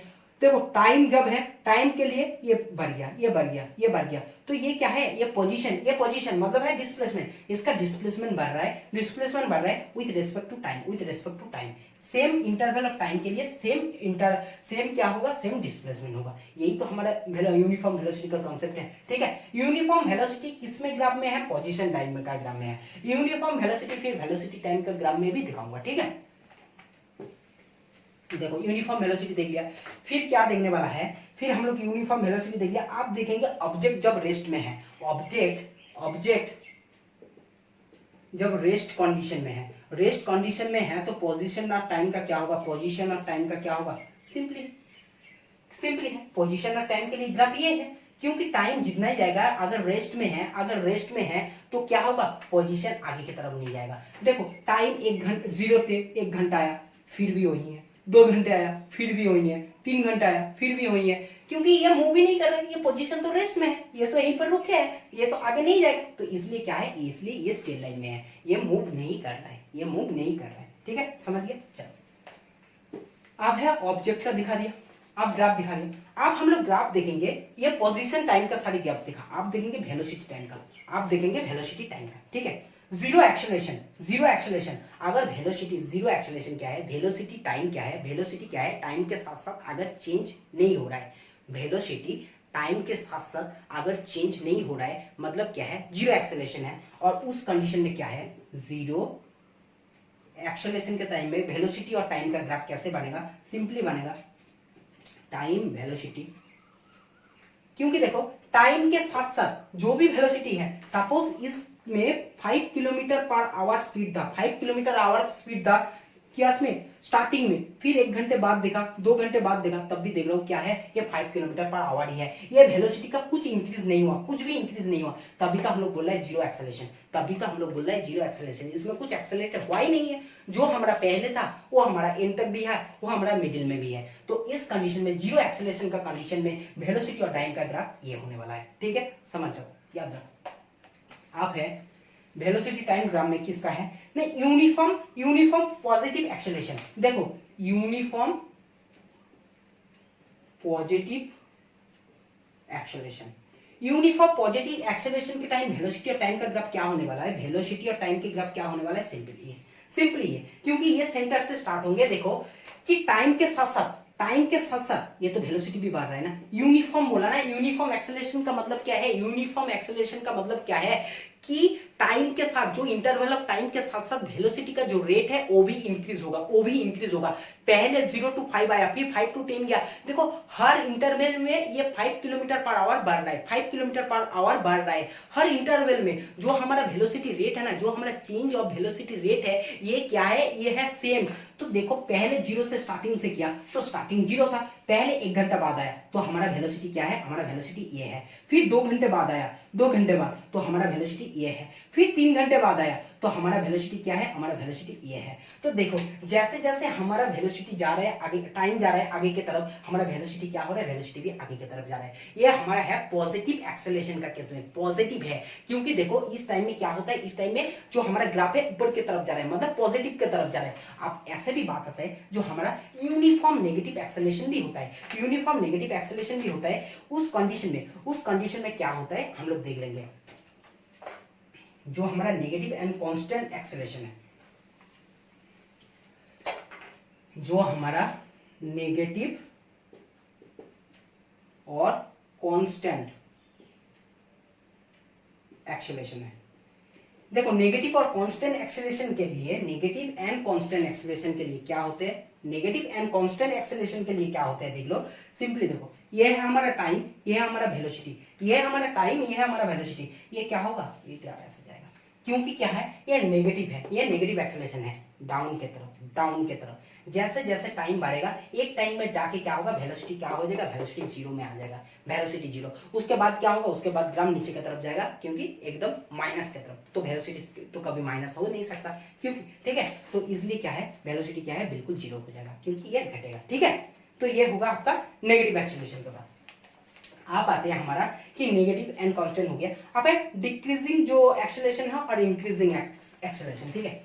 देखो टाइम जब है, टाइम के लिए ये बढ़ गया, ये बढ़ गया, ये बढ़ गया, तो ये क्या है, ये पोजीशन मतलब है डिस्प्लेसमेंट। इसका डिस्प्लेसमेंट बढ़ रहा है, डिस्प्लेसमेंट बढ़ रहा है with respect to time, with respect to time. Same interval of time के लिए सेम क्या होगा, सेम डिस्प्लेसमेंट होगा। यही तो हमारा यूनिफॉर्म वेलोसिटी का कांसेप्ट है, ठीक है। यूनिफॉर्म वेलोसिटी किसमें ग्राफ में है, पोजीशन टाइम में का ग्राफ में है। यूनिफॉर्म वेलोसिटी फिर वेलोसिटी टाइम का ग्राफ में भी दिखाऊंगा, ठीक है। देखो यूनिफॉर्म वेलोसिटी देख लिया, फिर क्या देखने वाला है, फिर हम लोग यूनिफॉर्म वेलोसिटी देख लिया। आप देखेंगे ऑब्जेक्ट जब रेस्ट में है, ऑब्जेक्ट जब रेस्ट कंडीशन में है, रेस्ट कंडीशन में है तो पोजीशन ऑफ टाइम का क्या होगा, पोजीशन ऑफ टाइम का क्या होगा, सिंपली है। पोजीशन ऑफ टाइम के लिए ग्राफ ये है, क्योंकि टाइम जितना ही जाएगा, अगर रेस्ट में है तो क्या होगा, पोजीशन आगे की तरफ नहीं जाएगा। देखो टाइम 1 घंटा, 0 से 1 घंटा आया फिर भी वही है, 2 घंटे आया फिर भी वही है, 3 घंटा आया फिर भी वही है, क्योंकि ये मूव ही नहीं कर रहा है, ये पोजीशन तो रेस्ट में है, ये तो यहीं पर रुके है, ये तो आगे नहीं जाएगा। तो इसलिए क्या है, इसलिए ये स्ट्रेट लाइन में है, ये मूव नहीं कर रहा है, ये मूव नहीं कर रहा है, ठीक है, समझ गए। चलो अब है ऑब्जेक्ट का दिखा दिया, आप ग्राफ दिखा दिया। आप हम लोग ग्राफ देखेंगे, ये पोजीशन टाइम का सारी ग्राफ दिखा, आप देखेंगे वेलोसिटी टाइम का, आप देखेंगे वेलोसिटी टाइम का, ठीक है। जीरो एक्सेलेरेशन, अगर वेलोसिटी जीरो एक्सेलेरेशन क्या है, वेलोसिटी टाइम क्या है, वेलोसिटी क्या है, टाइम के साथ साथ अगर चेंज नहीं हो रहा है, वेलोसिटी टाइम के साथ साथ अगर चेंज नहीं हो रहा है, मतलब क्या है, जीरो एक्सेलेरेशन है। और उस कंडीशन में क्या है, जीरो एक्सेलेरेशन के टाइम में वेलोसिटी और टाइम का ग्राफ कैसे बनेगा, सिंपली बनेगा टाइम वेलोसिटी, क्योंकि देखो टाइम के साथ साथ जो भी वेलोसिटी है, सपोज इसमें 5 किलोमीटर पर आवर स्पीड था, 5 किलोमीटर आवर स्पीड था क्या इसमें स्टार्टिंग में, फिर 1 घंटे बाद देखा, 2 घंटे बाद देखा, तब भी देख रहा हूं क्या है, ये 5 किलोमीटर पर आवर ही है, ये वेलोसिटी का कुछ इंक्रीज नहीं हुआ, कुछ भी इंक्रीज नहीं हुआ, तभी तो हम लोग बोल रहे हैं जीरो एक्सेलेरेशन, तभी तो हम लोग बोल रहे हैं जीरो एक्सेलेरेशन। इसमें कुछ एक्सेलेरेट हुआ ही नहीं है, जो हमारा पहले था वो हमारा एंड तक भी है, वो हमारा मिडिल में भी है। तो इस कंडीशन में, जीरो एक्सेलेरेशन का कंडीशन में वेलोसिटी और टाइम का ग्राफ ये होने वाला है, ठीक है, समझ जाओ, याद रखो। आप है वेलोसिटी टाइम ग्राफ में किसका है, नहीं यूनिफॉर्म पॉजिटिव एक्सेलेरेशन। देखो यूनिफॉर्म पॉजिटिव एक्सेलरेशन के टाइम वेलोसिटी और टाइम का ग्राफ क्या होने वाला है, वेलोसिटी और टाइम के ग्राफ क्या होने वाला है, सिंपली ये, क्योंकि ये सेंटर से स्टार्ट होंगे। देखो कि टाइम के साथ ये तो वेलोसिटी भी बढ़ रहा है ना, यूनिफॉर्म बोला ना, यूनिफॉर्म एक्सेलरेशन का मतलब क्या है, यूनिफॉर्म एक्सेलरेशन का मतलब क्या है कि टाइम के साथ, जो इंटरवल ऑफ टाइम के साथ साथ वेलोसिटी का जो रेट है वो भी इंक्रीज होगा, पहले 0 to 5 आया, फिर 5 to 10 गया। देखो हर इंटरवल में ये 5 किलोमीटर पर आवर बढ़ रहा है, 5 किलोमीटर पर आवर बढ़ रहा है हर इंटरवल में। जो हमारा वेलोसिटी रेट है ना, जो हमारा चेंज ऑफ वेलोसिटी रेट है, ये क्या है, ये है सेम। तो देखो पहले 0 से स्टार्टिंग से किया तो स्टार्टिंग 0 था, पहले 1 घंटा बाद आया तो हमारा वेलोसिटी क्या है, हमारा वेलोसिटी ये है, फिर 2 घंटे बाद आया, 2 घंटे बाद तो हमारा वेलोसिटी ये है, फिर 3 घंटे बाद आया तो हमारा वेलोसिटी क्या है, हमारा वेलोसिटी ये है। तो देखो जैसे जैसे हमारा वेलोसिटी जा रहा है आगे, टाइम जा रहा है आगे की तरफ, हमारा वेलोसिटी क्या हो रहा है, वेलोसिटी भी आगे की तरफ जा रहा है। ये हमारा है पॉजिटिव एक्सेलरेशन का केस में, पॉजिटिव है, क्योंकि देखो इस टाइम में क्या होता है, इस टाइम में जो हमारा ग्राफ है ऊपर की तरफ जा रहा है, मतलब पॉजिटिव की तरफ जा रहा है। आप ऐसे भी बात आता है जो हमारा यूनिफॉर्म नेगेटिव एक्सेलरेशन भी होता है, यूनिफॉर्म नेगेटिव एक्सेलरेशन भी होता है। उस कंडीशन में क्या होता है हम लोग देख लेंगे। जो हमारा नेगेटिव एंड कांस्टेंट एक्सेलरेशन है, जो हमारा नेगेटिव और कांस्टेंट एक्सेलरेशन है। देखो नेगेटिव और कांस्टेंट एक्सेलरेशन के लिए, नेगेटिव एंड कांस्टेंट एक्सेलरेशन के लिए क्या होते हैं, नेगेटिव एंड कांस्टेंट एक्सेलरेशन के लिए क्या होता है, देख लो सिंपली। देखो ये है हमारा टाइम, ये है हमारा वेलोसिटी, ये है हमारा टाइम, ये है हमारा वेलोसिटी, ये क्या होगा, ये ग्राफ ऐसे जाएगा, क्योंकि क्या है, ये नेगेटिव है, ये नेगेटिव एक्सेलरेशन है डाउन के तरफ, डाउन के तरफ। जैसे जैसे टाइम बढ़ेगा, एक टाइम में जाके क्या होगा, वेलोसिटी क्या हो जाएगा, वेलोसिटी जीरो में आ जाएगा, वेलोसिटी जीरो। उसके बाद क्या होगा, उसके बाद ग्राम नीचे की तरफ जाएगा, क्योंकि एकदम माइनस की तरफ। तो वेलोसिटी तो कभी माइनस हो नहीं सकता, क्योंकि ठीक है, तो इसलिए क्या है, वेलोसिटी क्या है, बिल्कुल जीरो हो जाएगा, क्योंकि ये घटेगा। ठीक है, तो ये होगा आपका नेगेटिव एक्सेलरेशन के बाद। आप आते हैं हमारा कि नेगेटिव एंड कांस्टेंट हो गया। अब है डिक्रीजिंग जो एक्सेलरेशन है और इंक्रीजिंग एक्सेलरेशन। ठीक है,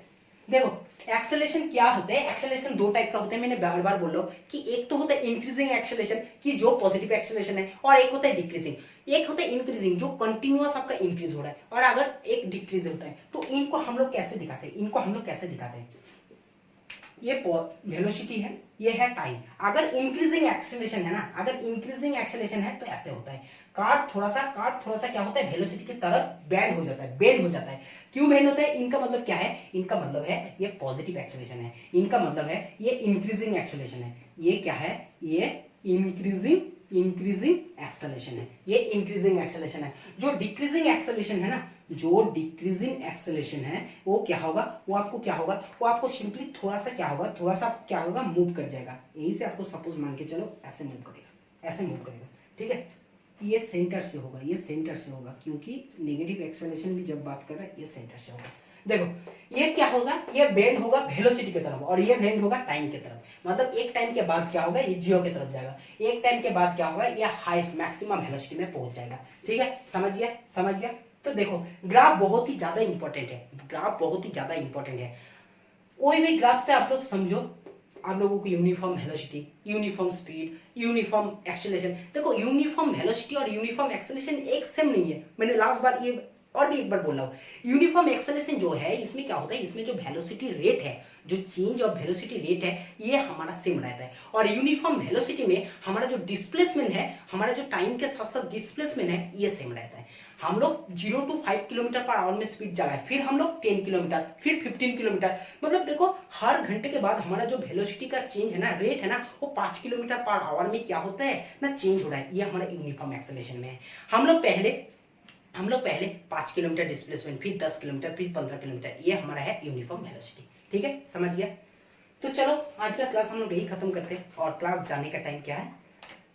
देखो एक्सेलरेशन क्या होते हैं, एक्सेलरेशन दो टाइप का होता है, मैंने बार बार बोल रहा हूं कि एक तो होता है इंक्रीजिंग एक्सेलरेशन की जो पॉजिटिव एक्सेलरेशन है, और एक होता है डिक्रीजिंग। एक होता है इंक्रीजिंग जो कंटिन्यूअस आपका इंक्रीज हो रहा है, और अगर एक डिक्रीज होता है। तो इनको हम लोग कैसे दिखाते हैं, इनको हम लोग कैसे दिखाते हैं, ये वेलोसिटी है, ये है टाइम। अगर इंक्रीजिंग एक्सेलरेशन है ना, अगर इंक्रीजिंग एक्सेलरेशन है तो ऐसे होता है, कार्ड थोड़ा सा क्या होता है, वेलोसिटी की तरफ बैंड हो जाता है, बेंड हो जाता है। क्यों बेंड होता है, इनका मतलब क्या है, इनका मतलब है ये पॉजिटिव एक्सेलरेशन है, इनका मतलब है ये इंक्रीजिंग एक्सेलरेशन है। ये क्या है, ये इंक्रीजिंग एक्सेलरेशन है, ये इंक्रीजिंग एक्सेलरेशन है। जो डिक्रीजिंग एक्सेलरेशन है ना, जो डिक्रीजिंग एक्सेलरेशन है वो क्या होगा, वो आपको क्या होगा, वो आपको सिंपली थोड़ा सा क्या होगा, थोड़ा सा क्या होगा, मूव कर जाएगा। यहीं से आपको सपोज मान के चलो ऐसे मूव करेगा, ऐसे मूव करेगा। ठीक है, ये सेंटर से होगा, ये सेंटर से होगा, क्योंकि नेगेटिव एक्सेलरेशन भी जब बात कर रहा है ये सेंटर से होगा। देखो ये क्या होगा, ये बेंड होगा वेलोसिटी की तरफ, और ये बेंड होगा टाइम की तरफ। मतलब एक टाइम के बाद क्या होगा, ये जीरो की तरफ जाएगा, एक टाइम के बाद क्या होगा, ये हाईएस्ट मैक्सिमम वेलोसिटी में पहुंच जाएगा। ठीक है, समझ गया। तो देखो ग्राफ बहुत ही ज्यादा इंपॉर्टेंट है, ग्राफ बहुत ही ज्यादा इंपॉर्टेंट है। कोई भी ग्राफ से आप लोग समझो, आप लोगों को uniform velocity, uniform speed, uniform acceleration. देखो यूनिफॉर्म वेलोसिटी और यूनिफॉर्म एक्सेलरेशन एक सेम नहीं है, मैंने लास्ट बार ये और भी एक बार बोल रहा हूं। यूनिफॉर्म एक्सेलरेशन जो है, इसमें क्या होता है, इसमें जो वेलोसिटी रेट है, जो चेंज ऑफ वेलोसिटी रेट है, ये हमारा सेम रहता है। और यूनिफॉर्म वेलोसिटी में हमारा जो डिस्प्लेसमेंट है, हमारा जो टाइम के साथ साथ डिस्प्लेसमेंट है, ये सेम रहता है। हम लोग 0 to 5 किलोमीटर पर आवर में स्पीड चलाए, फिर हम लोग 10 किलोमीटर, फिर 15 किलोमीटर। मतलब देखो हर घंटे के बाद हमारा जो वेलोसिटी का चेंज है ना, रेट है ना, वो 5 किलोमीटर पर आवर में क्या होता है ना, चेंज हो रहा है। ये हमारा यूनिफॉर्म एक्सेलरेशन में है। हम लोग पहले 5 किलोमीटर डिस्प्लेसमेंट, फिर 10 किलोमीटर, फिर 15 किलोमीटर, ये हमारा है यूनिफॉर्म वेलोसिटी। ठीक है, समझ गया। तो चलो आज का क्लास हम लोग यही खत्म करते हैं, और क्लास जाने का टाइम क्या है,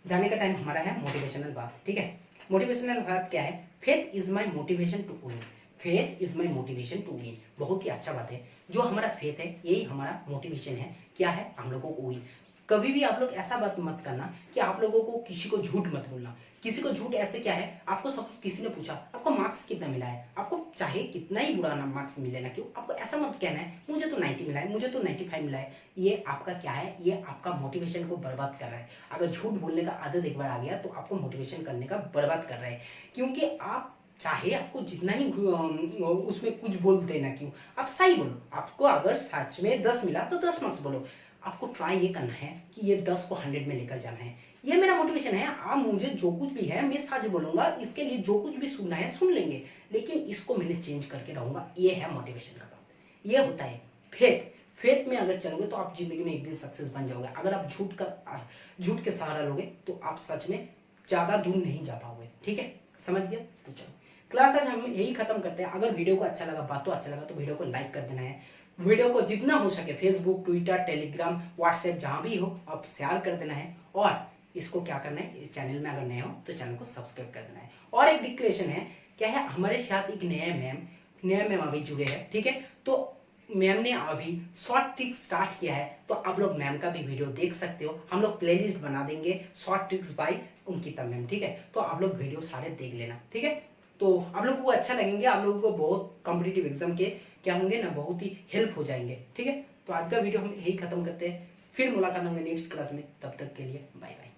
जाने का टाइम हमारा है मोटिवेशनल बात। ठीक है, मोटिवेशनल बात क्या है, faith is my motivation to win, faith is my motivation to win. बहुत ही अच्छा बात है, जो हमारा फेथ है यही हमारा मोटिवेशन है। क्या है, हम लोगों को विन। कभी भी आप लोग ऐसा बात मत करना कि आप लोगों को किसी को झूठ मत बोलना। किसी को झूठ ऐसे क्या है, आपको सब किसी ने पूछा आपको मार्क्स कितना मिला है, आपको चाहे कितना ही बुरा ना मार्क्स मिले ना क्यों, आपको ऐसा मत कहना है मुझे तो 90 मिला है, मुझे तो 95 मिला है। ये आपका क्या है, ये आपका मोटिवेशन को बर्बाद कर रहा है। अगर झूठ बोलने का आदत एक बार आ गया तो आपको मोटिवेशन करने का बर्बाद कर रहा है। क्योंकि आप चाहे आपको जितना ही उसमें कुछ बोल देना क्यों, आप सही बोलो। आपको अगर सच में 10 मिला तो 10 मार्क्स बोलो। आपको ट्राई ये करना है कि ये 10 को 100 में लेकर जाना है। ये मेरा मोटिवेशन है। आप मुझे जो कुछ भी है मैं सच बोलूंगा, इसके लिए जो कुछ भी सुनना है सुन लेंगे, लेकिन इसको मैंने चेंज करके रहूंगा। ये है मोटिवेशन का काम, ये होता है फेथ। फेथ में अगर चलोगे तो आप जिंदगी में एक दिन सक्सेस बन जाओगे। अगर आप झूठ के सहारा लोगे तो आप सच में ज्यादा दूर नहीं जा पाओगे। ठीक है, समझ गया। तो चलो क्लास आज हम यही खत्म करते हैं। अगर वीडियो को अच्छा लगा, बातों अच्छा लगा तो वीडियो को लाइक कर देना है। वीडियो को जितना हो सके फेसबुक, ट्विटर, टेलीग्राम, व्हाट्सएप जहां भी हो आप शेयर कर देना है। और इसको क्या करना है, इस चैनल में अगर नए हो तो चैनल को सब्सक्राइब कर देना है। और एक डिक्लेरेशन है, क्या है, हमारे साथ एक नया मैम अभी जुड़े हैं। ठीक है, तो मैम ने अभी शॉर्ट ट्रिक्स स्टार्ट किया है, तो आप लोग मैम का भी वीडियो देख सकते हो। हम लोग प्लेलिस्ट बना देंगे short tricks bye Ankita ma'am. ठीक है, तो आप लोग वीडियो सारे देख लेना। ठीक है, तो आप लोगों को अच्छा लगेंगे, आप लोगों को बहुत कॉम्पिटिटिव एग्जाम के क्या होंगे ना, बहुत ही हेल्प हो जाएंगे। ठीक है, तो आज का वीडियो हम यही खत्म करते हैं, फिर मुलाकात होंगे नेक्स्ट क्लास में। तब तक के लिए बाय बाय।